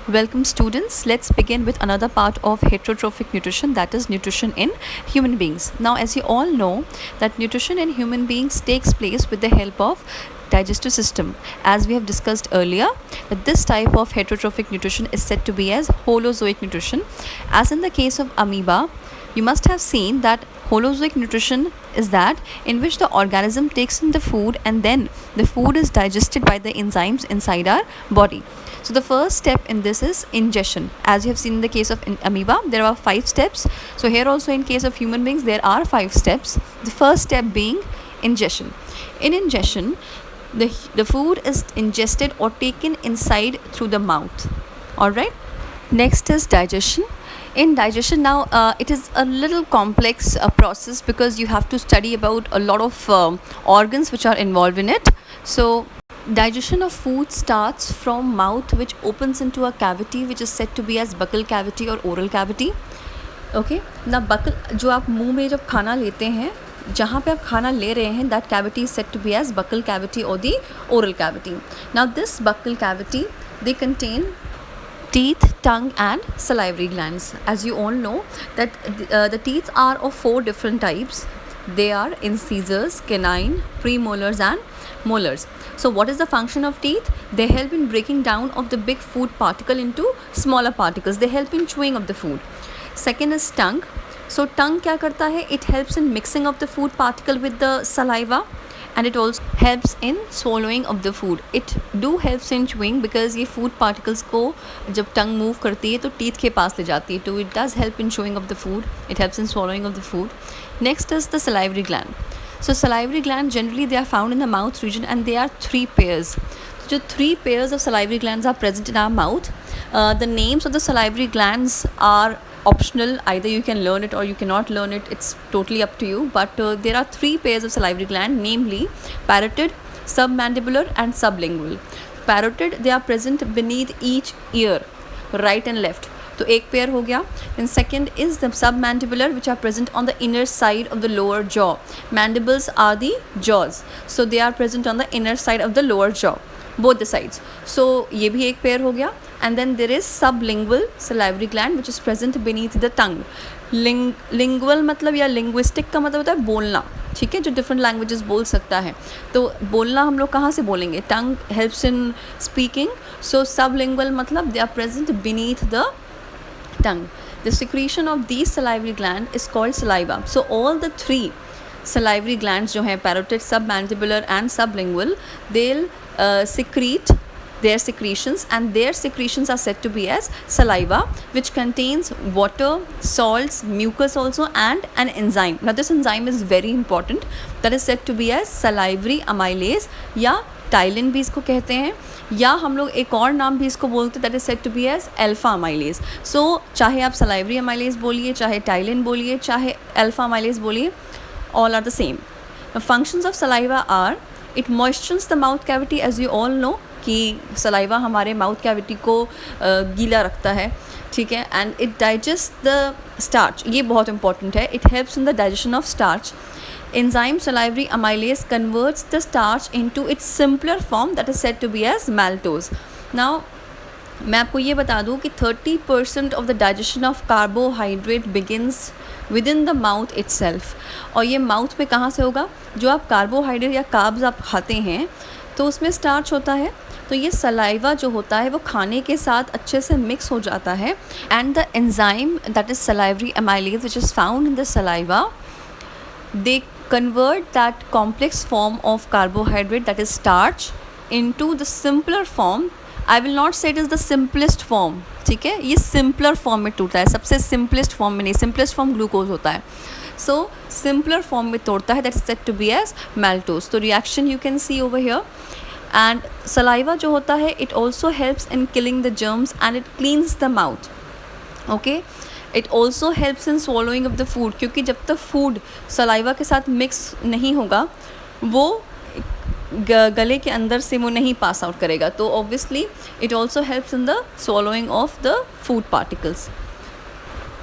Welcome students. Let's begin with another part of heterotrophic nutrition, that is nutrition in human beings. Now, as you all know that nutrition in human beings takes place with the help of digestive system. As we have discussed earlier, that this type of heterotrophic nutrition is said to be as holozoic nutrition. As in the case of amoeba, you must have seen that holozoic nutrition is that in which the organism takes in the food and then the food is digested by the enzymes inside our body. So the first step in this is ingestion. As you have seen in the case of amoeba, there are 5 steps. So here also in case of human beings, there are 5 steps. The first step being ingestion. In ingestion, the food is ingested or taken inside through the mouth. Alright. Next is digestion. In digestion, now it is a little complex process because you have to study about a lot of organs which are involved in it. So digestion of food starts from mouth, which opens into a cavity which is said to be as buccal cavity or oral cavity. Okay, now buccal जो आप मुंह में जब खाना लेते हैं, जहाँ पे आप खाना ले रहे हैं, that cavity is said to be as buccal cavity or the oral cavity. Now this buccal cavity, they contain teeth, tongue and salivary glands. As you all know that the teeth are of 4 different types. They are incisors, canine, premolars and molars. So what is the function of teeth? They help in breaking down of the big food particle into smaller particles. They help in chewing of the food. Second is tongue. So tongue क्या करता है? It helps in mixing of the food particle with the saliva. And it also helps in swallowing of the food. It do helps in chewing because ये food particles को जब tongue move करती है तो teeth के पास ले जाती है, तो it does help in chewing of the food. It helps in swallowing of the food. Next is the salivary gland. So salivary gland generally they are found in the mouth region and they are 3 pairs. So 3 pairs of salivary glands are present in our mouth. The names of the salivary glands are optional. Either you can learn it or you cannot learn it. It's totally up to you. But there are 3 pairs of salivary gland, namely parotid, submandibular and sublingual. Parotid, they are present beneath each ear, right and left. तो एक pair हो गया. And second is the submandibular, which are present on the inner side of the lower jaw. Mandibles are the jaws, so they are present on the inner side of the lower jaw, both the sides. So ये भी एक pair हो गया. And then there is sublingual salivary gland which is present beneath the tongue. Lingual मतलब या linguistic का मतलब होता है बोलना, ठीक है, जो different languages बोल सकता है. तो बोलना हम लोग कहाँ से बोलेंगे? Tongue helps in speaking. So sublingual मतलब they are present beneath the tongue. The secretion of these salivary gland is called saliva. So all the 3 salivary glands जो हैं parotid, submandibular and sublingual, they'll secrete their secretions, and their secretions are said to be as saliva, which contains water, salts, mucus also and an enzyme. Now this enzyme is very important, that is said to be as salivary amylase या ptyalin भी इसको कहते हैं, या हम लोग एक और नाम भी इसको बोलते हैं, that is said to be as alpha amylase. So चाहे आप सलाइवरी अमाइलेज बोलिए, चाहे टाइलिन बोलिए, चाहे अल्फा अमाइलेज बोलिए, all are the same. Functions of saliva are it moistures the mouth cavity. As you all know कि saliva हमारे mouth cavity को गीला रखता है, ठीक है. And it digest the starch. ये बहुत इंपॉर्टेंट है. It helps in the digestion of starch. Enzyme salivary amylase converts the starch into its simpler form, that is said to be as maltose. Now मैं आपको ये बता दूँ कि 30% of the digestion of carbohydrate begins within the mouth itself. और ये mouth में कहाँ से होगा? जो आप कार्बोहाइड्रेट या कार्ब्स आप खाते हैं तो उसमें स्टार्च होता है, तो ये सलाइवा जो होता है वो खाने के साथ अच्छे से मिक्स हो जाता है. And the enzyme that is salivary amylase which is found in the saliva, they convert that complex form of carbohydrate, that is starch, into the simpler form. I will not say it is the simplest form, ठीक है, ये simpler form में टूटता है, सबसे simplest form में नहीं. simplest form glucose होता है. So simpler form में तोड़ता है, that is said to be as maltose. तो reaction you can see over here. And saliva जो होता है, it also helps in killing the germs and it cleans the mouth. Okay. It also helps in swallowing of the food, क्योंकि जब तक food saliva के साथ mix नहीं होगा वो गले के अंदर से वो नहीं पास आउट करेगा, तो obviously it also helps in the swallowing of the food particles.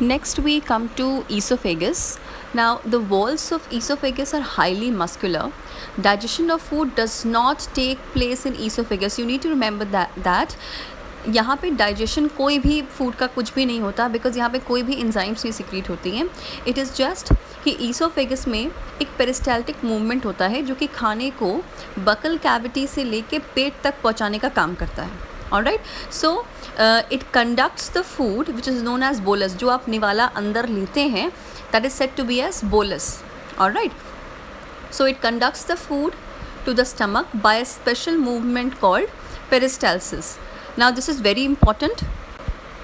Next we come to esophagus. Now the walls of esophagus are highly muscular. Digestion of food does not take place in esophagus. You need to remember that यहाँ पे digestion कोई भी food का कुछ भी नहीं होता, because यहाँ पे कोई भी एंजाइम्स नहीं सिक्रीट होती हैं. इट इज़ जस्ट कि ईसोफेगस में एक पेरिस्टाल्टिक मूवमेंट होता है जो कि खाने को बकल कैविटी से लेके पेट तक पहुँचाने का काम करता है. Alright, so it conducts the food which is known as bolus. जो आप निवाला अंदर लेते हैं that is said to be as bolus. Alright, so it conducts the food to the stomach by a special movement called peristalsis. Now this is very important.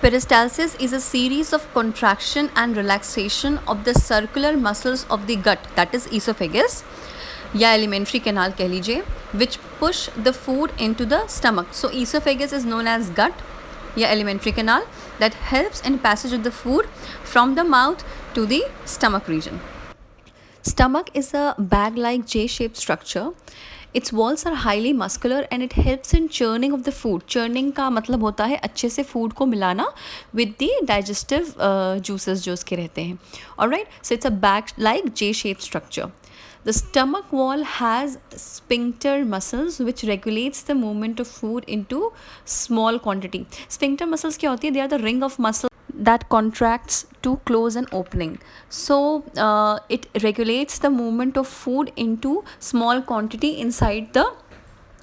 Peristalsis is a series of contraction and relaxation of the circular muscles of the gut, that is esophagus या alimentary canal कह लीजिए, which push the food into the stomach. So esophagus is known as gut या alimentary canal that helps in passage of the food from the mouth to the stomach region. Stomach is a bag-like J-shaped structure. Its walls are highly muscular and it helps in churning of the food. Churning का मतलब होता है अच्छे से food को मिलाना with the digestive juices जो उसके रहते हैं. Alright, so it's a bag-like J-shaped structure. The stomach wall has sphincter muscles which regulates the movement of food into small quantity. Sphincter muscles क्या होती है? They are the ring of muscle that contracts to close an opening. So it regulates the movement of food into small quantity inside the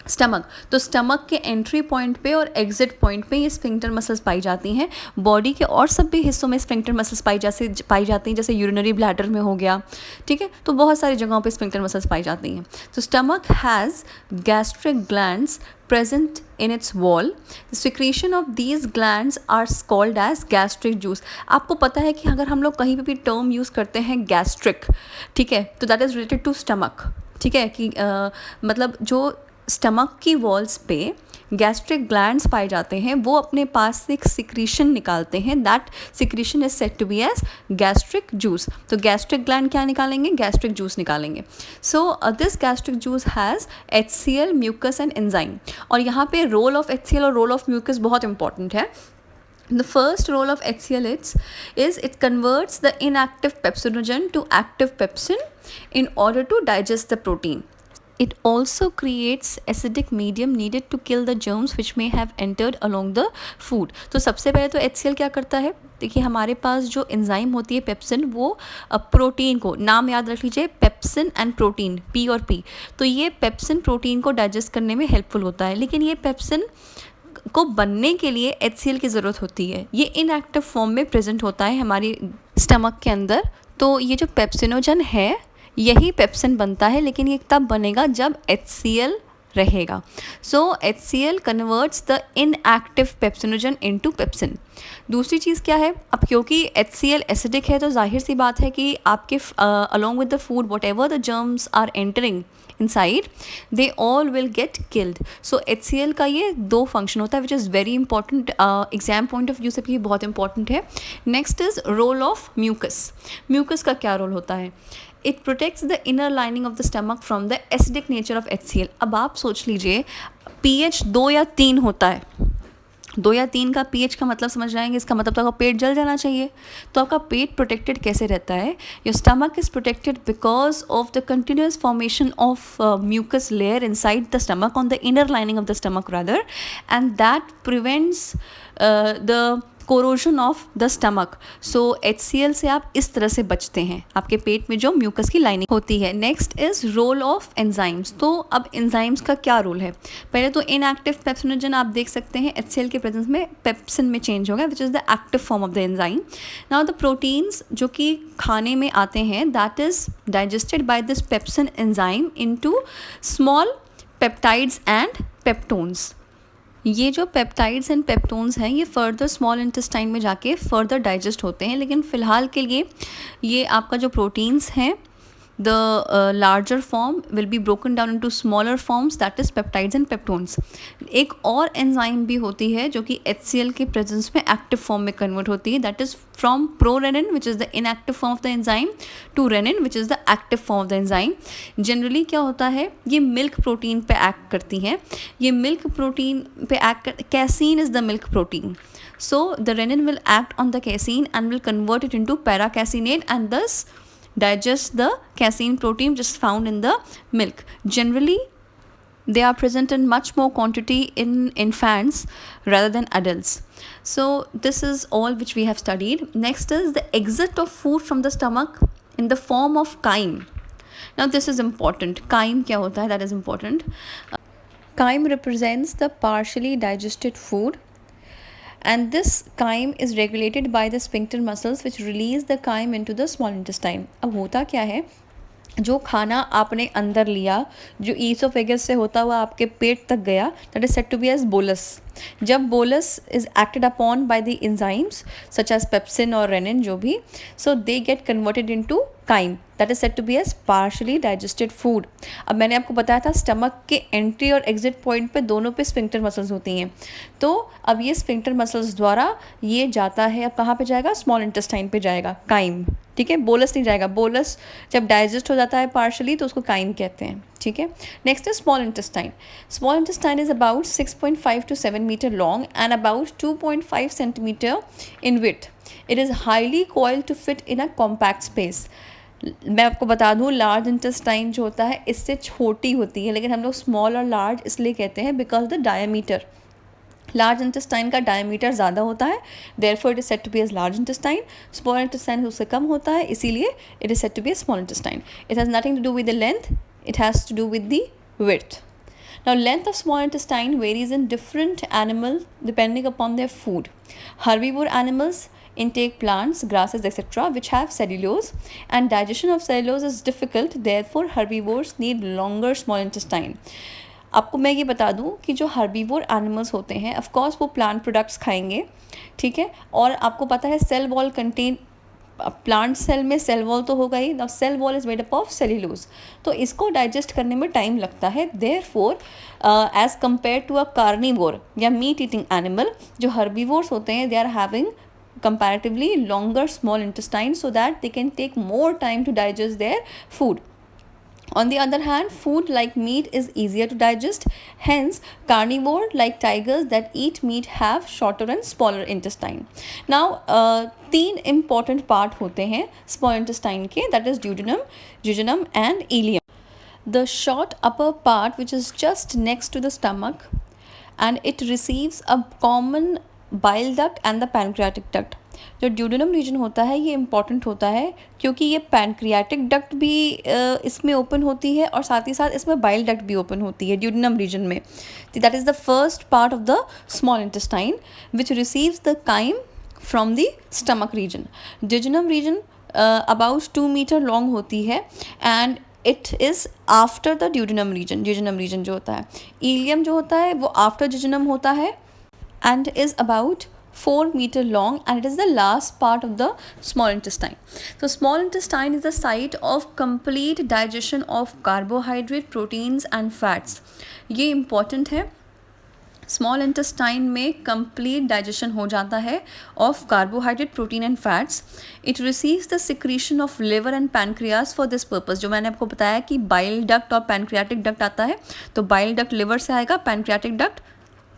stomach. तो stomach के entry point पे और exit point पे ये sphincter muscles पाई जाती हैं. Body के और सब भी हिस्सों में स्फिंक्टर मसल्स पाई जाती हैं, जैसे यूरिनरी ब्लैडर में हो गया. ठीक है, तो बहुत सारी जगहों पे स्फिंक्टर मसल्स पाई जाती हैं. तो stomach has gastric glands present in its wall. The secretion of these glands are called as gastric juice. आपको पता है कि अगर हम लोग कहीं पे भी टर्म यूज़ करते हैं गैस्ट्रिक, ठीक है, तो that is related to stomach. ठीक है कि मतलब जो स्टमक की वॉल्स पे गैस्ट्रिक ग्लैंड्स पाए जाते हैं वो अपने पास से एक सिक्रीशन निकालते हैं. That secretion is said to be as gastric juice. तो गैस्ट्रिक ग्लैंड क्या निकालेंगे? गैस्ट्रिक जूस निकालेंगे. So this gastric juice has HCl, mucus and enzyme. और यहाँ पे रोल ऑफ HCl और रोल ऑफ म्यूकस बहुत इंपॉर्टेंट है. The first role of HCl is it converts the inactive pepsinogen to active pepsin in order to digest the protein. It also creates acidic medium needed to kill the germs which may have entered along the food. तो सबसे पहले तो HCl क्या करता है? देखिए हमारे पास जो एंजाइम होती है पेप्सिन, वो प्रोटीन को, नाम याद रख लीजिए, पेप्सिन एंड प्रोटीन, P और P. तो ये पेप्सिन प्रोटीन को डाइजेस्ट करने में हेल्पफुल होता है. लेकिन ये पेप्सिन को बनने के लिए HCl की ज़रूरत होती है. ये इनएक्टिव फॉर्म में प्रेजेंट होता है हमारी स्टमक के अंदर. तो ये जो पेप्सिनोजन है यही पेप्सिन बनता है, लेकिन ये तब बनेगा जब HCl रहेगा. सो HCl converts the inactive pepsinogen into pepsin. दूसरी चीज़ क्या है? अब क्योंकि HCl एसिडिक है तो जाहिर सी बात है कि आपके along with the food whatever the germs are entering inside they all will get killed. So HCl का ये दो फंक्शन होता है which is very important. Exam point of view से भी ये बहुत इंपॉर्टेंट है. Next is role of mucus. Mucus का क्या रोल होता है? It protects the inner lining of the stomach from the acidic nature of HCl. अब आप सोच लीजिए pH 2 या 3 होता है. 2 या 3 का pH का मतलब समझ जाएंगे, इसका मतलब तो आपका पेट जल जाना चाहिए. तो आपका पेट प्रोटेक्टेड कैसे रहता है? Your stomach is protected because of the continuous formation of mucus layer inside the stomach, on the inner lining of the stomach rather, and that prevents the corrosion of the stomach. So HCl से आप इस तरह से बचते हैं, आपके पेट में जो म्यूकस की लाइनिंग होती है. Next is role of enzymes. तो अब एंजाइम्स का क्या रोल है? पहले तो इनएक्टिव पेप्सिनोजन आप देख सकते हैं HCl के प्रेजेंस में पेप्सिन में चेंज हो गया, विच is the active form of the enzyme. Now the proteins जो कि खाने में आते हैं that is digested by this pepsin enzyme into small peptides and peptones. ये जो पेप्टाइड्स एंड पेप्टोन्स हैं ये फर्दर स्मॉल इंटेस्टाइन में जाके फर्दर डाइजेस्ट होते हैं. लेकिन फ़िलहाल के लिए ये आपका जो प्रोटीन्स हैं the larger form will be broken down into smaller forms, that is peptides and peptones. एक और एंजाइम भी होती है जो कि HCl के प्रेजेंस में एक्टिव फॉर्म में कन्वर्ट होती है, that is from prorenin which is the inactive form of the enzyme to renin which is the active form of the enzyme. Generally क्या होता है, ये मिल्क प्रोटीन पे एक्ट करती हैं. ये मिल्क प्रोटीन पे act, casein is the milk protein. So the renin will act on the casein and will convert it into para-caseinate and thus digest the casein protein just found in the milk. Generally They are present in much more quantity in infants rather than adults. So this is all which we have studied. Next is the exit of food from the stomach in the form of chyme. Now this is important. Chyme क्या होता है? That is important. Chyme represents the partially digested food, and this chyme is regulated by the sphincter muscles which release the chyme into the small intestine. अब होता क्या है, जो खाना आपने अंदर लिया, जो ईसोफेगस से होता हुआ आपके पेट तक गया, that is said to be as bolus. जब bolus is acted upon by the enzymes such as pepsin और रेनिन, जो भी, so they get converted into chyme, that is said to be as partially digested food. अब मैंने आपको बताया था stomach के एंट्री और एग्जिट पॉइंट पे दोनों पे स्फिंक्टर मसल्स होती हैं. तो अब ये स्फिंक्टर मसल्स द्वारा ये जाता है, अब कहाँ पे जाएगा? स्मॉल इंटेस्टाइन पे जाएगा, काइम. ठीक है, बोलस नहीं जाएगा. बोलस जब डाइजेस्ट हो जाता है पार्शली तो उसको काइम कहते हैं. ठीक है. Next is small intestine. Small intestine is about 6.5 to 7 meter long and about 2.5 centimeter in width. It is highly coiled to fit in a compact space. मैं आपको बता दूँ, लार्ज इंटेस्टाइन जो होता है इससे छोटी होती है, लेकिन हम लोग स्मॉल और लार्ज इसलिए कहते हैं because the diameter. Large intestine का डायमीटर ज़्यादा होता है, therefore it is said to be as large intestine. Small intestine उससे कम होता है, इसीलिए it is said to be a small intestine. It has nothing to do with the length, it has to do with the width. Now length of small intestine varies in different animal depending upon their food. Herbivore animals intake plants, grasses, etc. which have cellulose, and digestion of cellulose is difficult, therefore herbivores need longer small intestine. आपको मैं ये बता दूं कि जो herbivore animals होते हैं of course वो प्लांट प्रोडक्ट्स खाएंगे, ठीक है, और आपको पता है cell wall contain, plant cell में सेल वॉल तो होगा ही. Now cell wall is made up of cellulose, तो इसको डाइजेस्ट करने में टाइम लगता है. Therefore as compare to a carnivore या मीट ईटिंग एनिमल, जो हर्बीवोर्स होते हैं they are having comparatively longer small intestine so that they can take more time to digest their food. On the other hand, food like meat is easier to digest. Hence, carnivore like tigers that eat meat have shorter and smaller intestine. Now, तीन important part होते हैं small intestine के, that is duodenum, jejunum and ileum. The short upper part which is just next to the stomach, and it receives a common bile duct and the pancreatic duct. जो duodenum reason होता है ये important होता है क्योंकि ये pancreatic duct भी इसमें ओपन होती है और साथ ही साथ इसमें बाइल डक्ट भी ओपन होती है ड्यूडेनम रीजन में. That is the first part of the small intestine which receives the chyme from the stomach region. Duodenum region about 2 meter long होती है and it is after the duodenum region. Duodenum region जो होता है, ilium जो होता है वो after duodenum होता है and is about 4 meter long, and it is the last part of the small intestine. So small intestine is the site of complete digestion of carbohydrate, proteins and fats. ये important है. Small intestine में complete digestion हो जाता है of carbohydrate, protein and fats. It receives the secretion of liver and pancreas for this purpose. जो मैंने आपको बताया कि बाइल डक्ट और पैनक्रियाटिक डक्ट आता है, तो बाइल डक्ट लिवर से आएगा, पैनक्रियाटिक डक्ट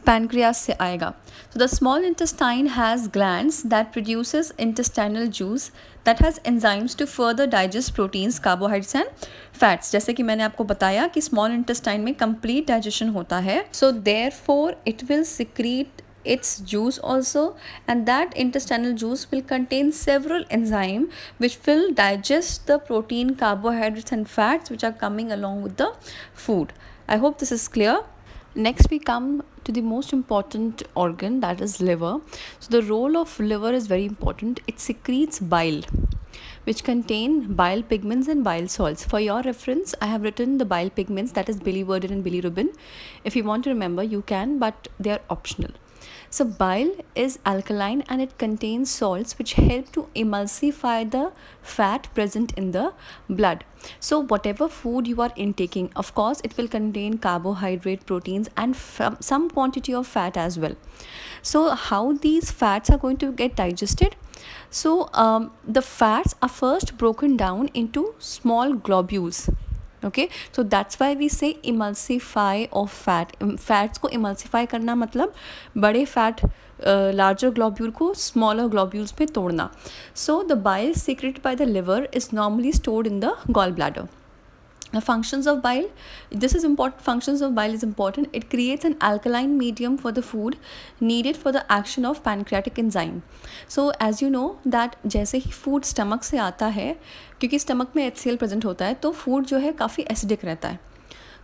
pancreas से आएगा. So the small intestine has glands that produces intestinal juice that has enzymes to further digest proteins, carbohydrates and fats. जैसे कि मैंने आपको बताया कि small intestine में complete digestion होता है, so therefore it will secrete its juice also, and that intestinal juice will contain several enzymes which will digest the protein, carbohydrates and fats which are coming along with the food. I hope this is clear. Next we come to the most important organ, that is liver. So the role of liver is very important. It secretes bile which contain bile pigments and bile salts. For your reference, I have written the bile pigments, that is biliverdin and bilirubin. If you want to remember you can, but they are optional. So bile is alkaline and it contains salts which help to emulsify the fat present in the blood. So whatever food you are intaking, of course it will contain carbohydrate, proteins and some quantity of fat as well. So how these fats are going to get digested? So the fats are first broken down into small globules. Okay, so that's why we say emulsify of fat. Fats को emulsify करना मतलब बड़े fat larger globule को smaller globules पे तोड़ना. So the bile secreted by the liver is normally stored in the gallbladder. The functions of bile, this is important. Functions of bile is important. It creates an alkaline medium for the food needed for the action of pancreatic enzyme. So as you know that जैसे ही food stomach से आता है, क्योंकि stomach में HCl present होता है, तो food जो है काफ़ी एसिडिक रहता है,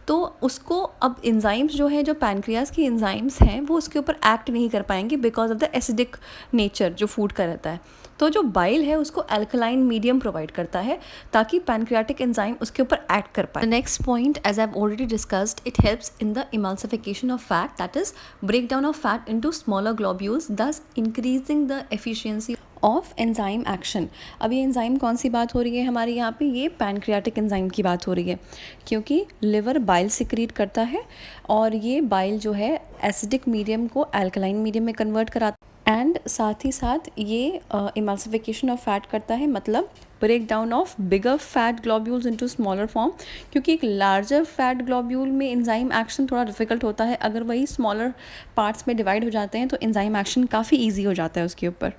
तो उसको अब एंजाइम्स जो है, जो पैनक्रियाज की एंजाइम्स हैं, वो उसके ऊपर एक्ट नहीं कर पाएंगे because of the acidic nature जो फूड का रहता है. तो जो बाइल है उसको अल्कलाइन मीडियम प्रोवाइड करता है ताकि पैनक्रियाटिक एंजाइम उसके ऊपर एक्ट कर पाए. The next point, as I have already discussed, it helps in the emulsification of fat, that is break down of fat into smaller globules, thus increasing the efficiency of enzyme action. अब ये enzyme कौन सी बात हो रही है हमारे यहाँ पे, ये पैनक्रियाटिक एंजाइम की बात हो रही है, क्योंकि लिवर बाइल सिक्रीट करता है और ये बाइल जो है एसिडिक मीडियम को अल्कलाइन मीडियम में कन्वर्ट कराता है, एंड साथ ही साथ ये इमल्सिफिकेशन ऑफ फैट करता है, मतलब break down of bigger fat globules into smaller form, क्योंकि एक लार्जर फैट ग्लोब्यूल में एंजाइम एक्शन थोड़ा डिफिकल्ट होता है. अगर वही स्मॉलर पार्ट्स में डिवाइड हो जाते हैं तो एंजाइम एक्शन काफ़ी ईजी हो जाता है उसके ऊपर.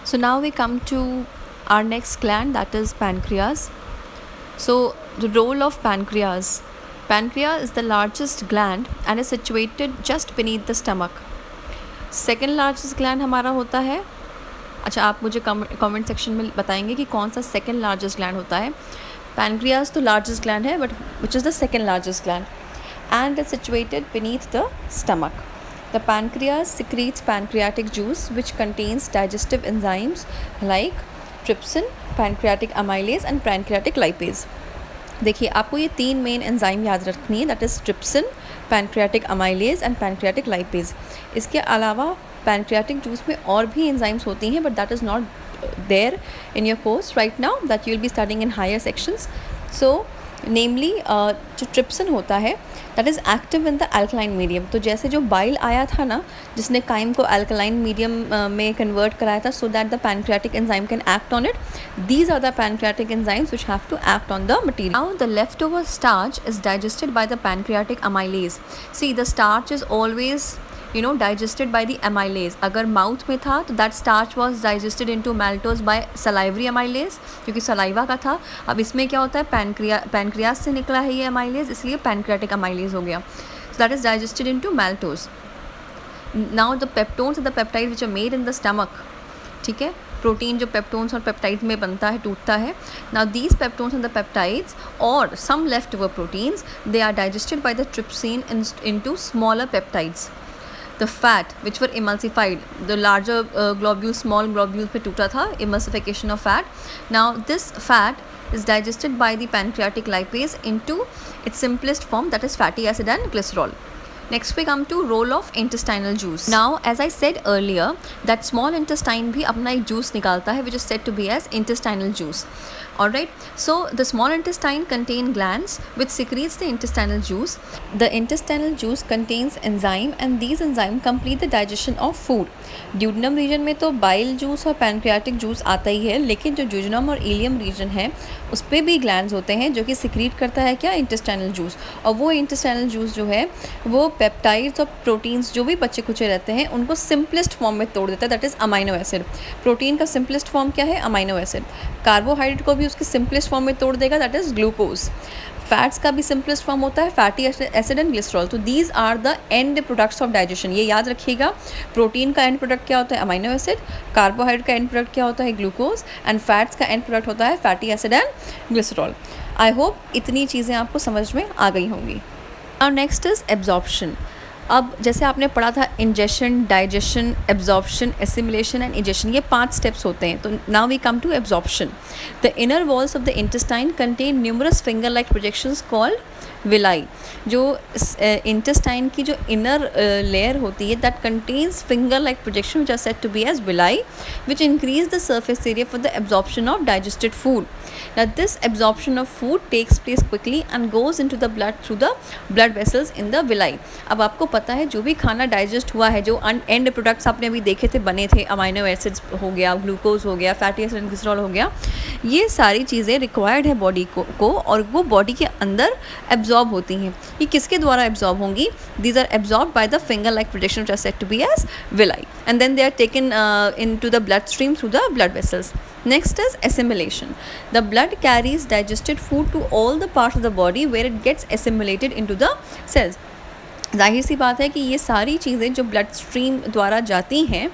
So now we come to our next gland, that is pancreas. So the role of pancreas. Pancreas is the largest gland and is situated just beneath the stomach. Second largest gland हमारा होता है, अच्छा आप मुझे comment section में बताएंगे कि कौन सा सेकंड लार्जेस्ट ग्लैंड होता है. पैनक्रियाज तो लार्जेस्ट ग्लैंड है, but which is the second largest gland, and is situated beneath the stomach. The pancreas secretes pancreatic juice which contains digestive enzymes like trypsin, pancreatic amylase and pancreatic lipase. देखिए आपको ये तीन main enzyme याद रखनी है, that is trypsin, pancreatic amylase and pancreatic lipase. इसके अलावा pancreatic juice में और भी एंजाइम्स होती हैं, but that is not there in your course right now, that you will be studying in higher sections. So namely जो trypsin होता है that is active in the alkaline medium. तो जैसे जो बाइल आया था ना, जिसने काइम को अल्कलाइन मीडियम में कन्वर्ट कराया था so that the pancreatic enzyme can act on it, these are the pancreatic enzymes which have to act on the material. Now the leftover starch is digested by the pancreatic amylase. See, the starch is always digested by the amylase. अगर mouth में था तो that starch was digested into maltose by salivary amylase, क्योंकि saliva का था. अब इसमें क्या होता है, पैनक्रियास से निकला है ये amylase, इसलिए पैनक्रियाटिक amylase हो गया. So that is digested into maltose. Now the peptones are the peptides which are made in the stomach. ठीक है, प्रोटीन जो पेप्टोन्स और पेप्टाइड में बनता है, टूटता है. Now these peptones and the peptides और some left over proteins, they are digested by the trypsin into smaller peptides. The fat which were emulsified, the larger globule small globule पे टूटा था, emulsification of fat. Now this fat is digested by the pancreatic lipase into its simplest form, that is fatty acid and glycerol. Next we come to role of intestinal juice. Now as I said earlier that small intestine भी अपना एक juice निकालता है which is said to be as intestinal juice. Alright, so the small intestine contain glands which secretes the intestinal juice. The intestinal juice contains enzyme and these enzyme complete the digestion of food. Duodenum region में तो bile juice और pancreatic juice आता ही है, लेकिन जो duodenum और ileum region है उस पर भी glands होते हैं जो कि secrete करता है क्या, intestinal juice. और वो intestinal juice जो है वो पेप्टाइड्स और प्रोटीन्स जो भी बचे कुचे रहते हैं उनको सिंपलेस्ट फॉर्म में तोड़ देता है, that is amino acid. Protein का सिंपलेस्ट फॉर्म क्या है, अमाइनो एसिड. कार्बोहाइड्रेट को भी उसके सिंपलेस्ट फॉर्म में तोड़ देगा, दैट इज़ ग्लूकोज. फैट्स का भी सिंपलेस्ट फॉर्म होता है फैटी एसिड एंड ग्लिसरॉल. तो these are the end products of digestion. ये याद रखिएगा, प्रोटीन का एंड प्रोडक्ट क्या होता है, अमाइनो एसिड. कार्बोहाइड्रेट का एंड प्रोडक्ट क्या होता है, ग्लूकोज. एंड फैट्स का एंड प्रोडक्ट होता है fatty acid and glycerol. I hope इतनी चीज़ें आपको समझ में आ गई होंगी. और नेक्स्ट इज़ एब्जॉर्प्शन. अब जैसे आपने पढ़ा था ingestion, digestion, absorption, assimilation and ingestion, ये 5 स्टेप्स होते हैं. तो now we come to absorption. The inner walls of the intestine contain numerous finger like projections called villi. जो इंटेस्टाइन की जो इनर लेयर होती है that contains finger like projection which are said to be as villi which increase the surface area for the absorption of digested food. Now this absorption of food takes place quickly and goes into the blood through the blood vessels in the villi. अब आपको पता है जो भी खाना digest हुआ है, जो एंड प्रोडक्ट्स आपने अभी देखे थे बने थे, अमाइनो एसिड्स हो गया, ग्लूकोज हो गया, फैटी एसिड एंड ग्लिसरॉल हो गया, ये सारी चीज़ें रिक्वायर्ड है बॉडी को और वो बॉडी के अंदर एब्जॉर्ब एब्जॉर्ब होती हैं. ये किसके द्वारा एब्जॉर्ब होंगी? These are absorbed by the finger-like projection which are said to be as villi, and then they are taken into the bloodstream through the blood vessels. Next is assimilation. The blood carries digested food to all the parts of the body where it gets assimilated into the cells. जाहिर सी बात है कि ये सारी चीज़ें जो blood stream द्वारा जाती हैं,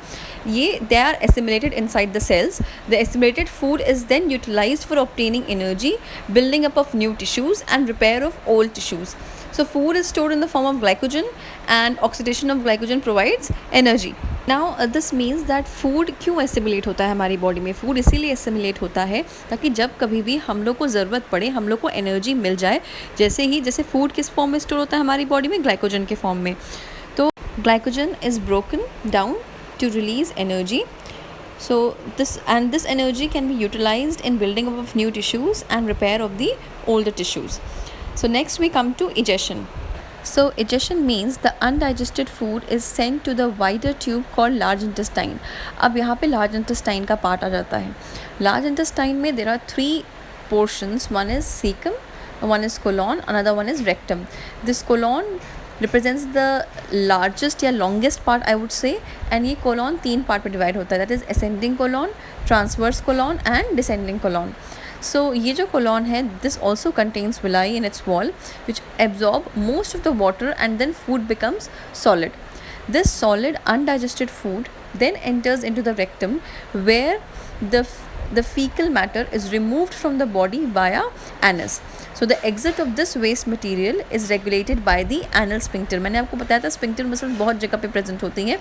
ये they are assimilated inside the cells. The assimilated food is then utilised for obtaining energy, building up of new tissues and repair of old tissues. So food is stored in the form of glycogen, and oxidation of glycogen provides energy. Now this means that food क्यों assimilate होता है हमारी body में? Food इसीलिए assimilate होता है ताकि जब कभी भी हम लोग को ज़रूरत पड़े, हम लोग को एनर्जी मिल जाए. जैसे फूड किस फॉर्म में स्टोर होता है हमारी बॉडी में? ग्लाइकोजन के फॉर्म में. तो glycogen is broken down to release energy. So this energy can be utilized in building up of new tissues and repair of the older tissues. So next we come to egestion. So egestion means the undigested food is sent to the wider tube called large intestine. अब यहाँ पे large intestine का part आ जाता है. Large intestine में there are 3 portions. One is cecum, one is colon, another one is rectum. This colon represents the largest या longest part I would say, and ये colon 3 part पे divide होता है. That is ascending colon, transverse colon and descending colon. So ये जो colon है, this also contains villi in its wall which absorb most of the water and then food becomes solid. This solid undigested food then enters into the rectum where the fecal matter is removed from the body via anus. So the exit of this waste material is regulated by the anal sphincter. मैंने आपको बताया था sphincter muscles बहुत जगह पे present होती हैं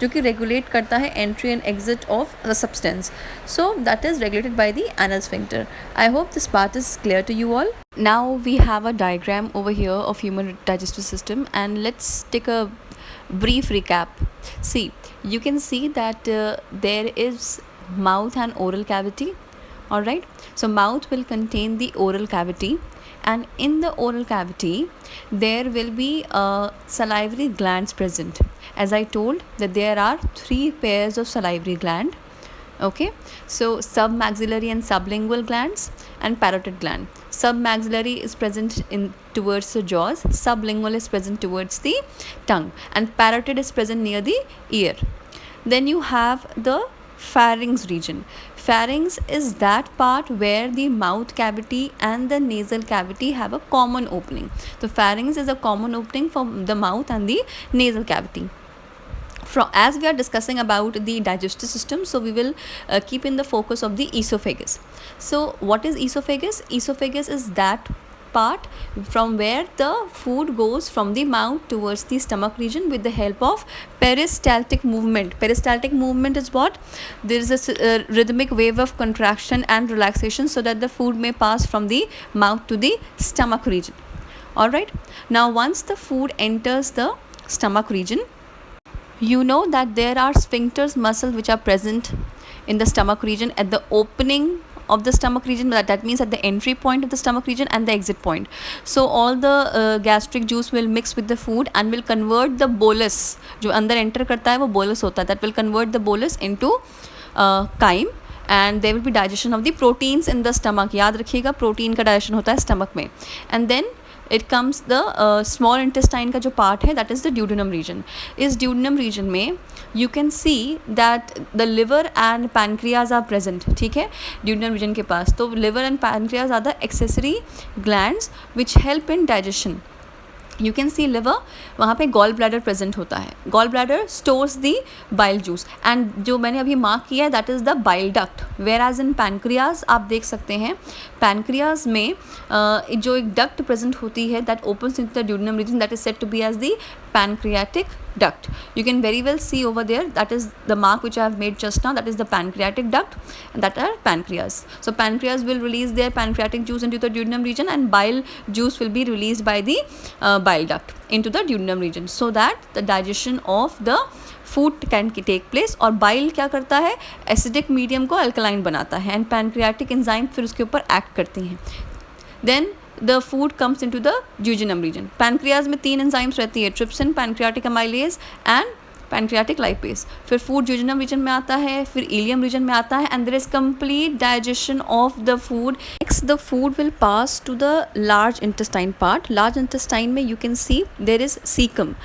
जो कि regulate करता है entry and exit of the substance. So that is regulated by the anal sphincter. I hope this part is clear to you all. Now we have a diagram over here of human digestive system, and let's take a brief recap. See, you can see that there is mouth and oral cavity. Alright, so mouth will contain the oral cavity, and in the oral cavity there will be salivary glands present. As I told that there are 3 pairs of salivary gland. Okay, so submaxillary and sublingual glands and parotid gland. Submaxillary is present in towards the jaws, sublingual is present towards the tongue, and parotid is present near the ear. Then you have the pharynx region. Pharynx is that part where the mouth cavity and the nasal cavity have a common opening. So pharynx is a common opening for the mouth and the nasal cavity. As we are discussing about the digestive system, so we will keep in the focus of the esophagus. So what is esophagus? Esophagus is that part from where the food goes from the mouth towards the stomach region with the help of peristaltic movement. Peristaltic movement is what? There is a rhythmic wave of contraction and relaxation so that the food may pass from the mouth to the stomach region. Alright, now once the food enters the stomach region, you know that there are sphincters muscles which are present in the stomach region at the opening of the stomach region. That means at the entry point of the stomach region and the exit point. So all the gastric juice will mix with the food and will convert the bolus, जो अंदर enter करता है वो bolus होता है, that will convert the bolus into chyme, and there will be digestion of the proteins in the stomach. याद रखिएगा protein का digestion होता है stomach में. And then it comes the small intestine का जो part है, that is the duodenum region. इस duodenum region में you can see that the liver and pancreas are present. ठीक है, duodenum region के पास तो liver and pancreas are the accessory glands which help in digestion. You can see liver, वहाँ पे gall bladder present होता है. Gall bladder stores the bile juice, and जो मैंने अभी mark किया है that is the bile duct. Whereas in pancreas आप देख सकते हैं pancreas में जो एक duct present होती है that opens into the duodenum region, that is said to be as the pancreatic duct. You can very well see over there, that is the mark which I have made just now, that is the pancreatic duct, and that are pancreas. So pancreas will release their pancreatic juice into the duodenum region, and bile juice will be released by the bile duct into the duodenum region, so that the digestion of the food can take place. और bile क्या करता है, acidic medium को alkaline बनाता है, and pancreatic enzyme फिर उसके ऊपर एक्ट करती हैं. Then the food comes into the duodenum region. Pancreas में 3 एंजाइम्स रहती है, trypsin, pancreatic amylase and pancreatic lipase, फिर फूड ज्यूजनम रीजन में आता है, फिर इलियम रीजन में आता है, and there is complete digestion of the food. Next the food will pass to the large intestine part. Large intestine में you can see there is caecum.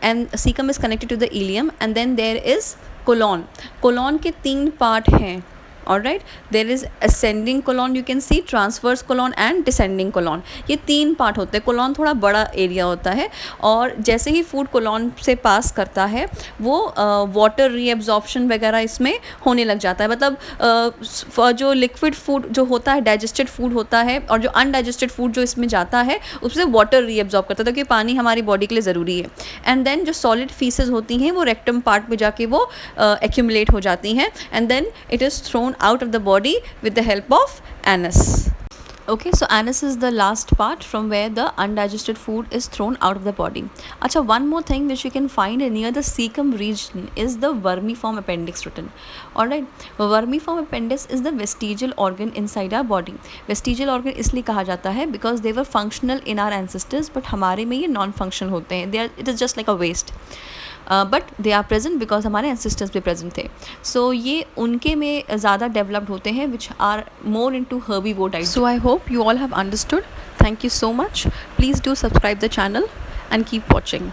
And caecum is connected to the ilium, and then there is colon. Colon के 3 part हैं. Alright, there is ascending colon, you can see transverse colon and descending colon. ये 3 part होते हैं. Colon थोड़ा बड़ा area होता है, और जैसे ही फूड कोलॉन से पास करता है वो वाटर रीएब्जॉर्प्शन वगैरह इसमें होने लग जाता है. मतलब जो लिक्विड फूड जो होता है डाइजेस्टेड फूड होता है, और जो अनडाइजेस्टेड फूड जो इसमें जाता है उससे वाटर रीएब्जॉर्ब करता है, क्योंकि पानी हमारी बॉडी के लिए ज़रूरी है. एंड देन जो सॉलिड फीसेस होती हैं वो रेक्टम पार्ट में जाके वो एक्यूमुलेट हो जाती हैं, and then it is thrown out of the body with the help of anus. Okay, so anus is the last part from where the undigested food is thrown out of the body. Acha, one more thing which you can find near the cecum region is the vermiform appendix written. Alright, vermiform appendix is the vestigial organ inside our body. Vestigial organ इसलिए कहा जाता है because they were functional in our ancestors, but हमारे में ये non functional होते हैं. It is just like a waste. But they are present because हमारे एंसेस्टर्स भी प्रेजेंट थे. सो ये उनके में ज़्यादा डेवलप्ड होते हैं which are more into herbivore diet. So I hope you all have understood. Thank you so much. Please do subscribe the channel and keep watching.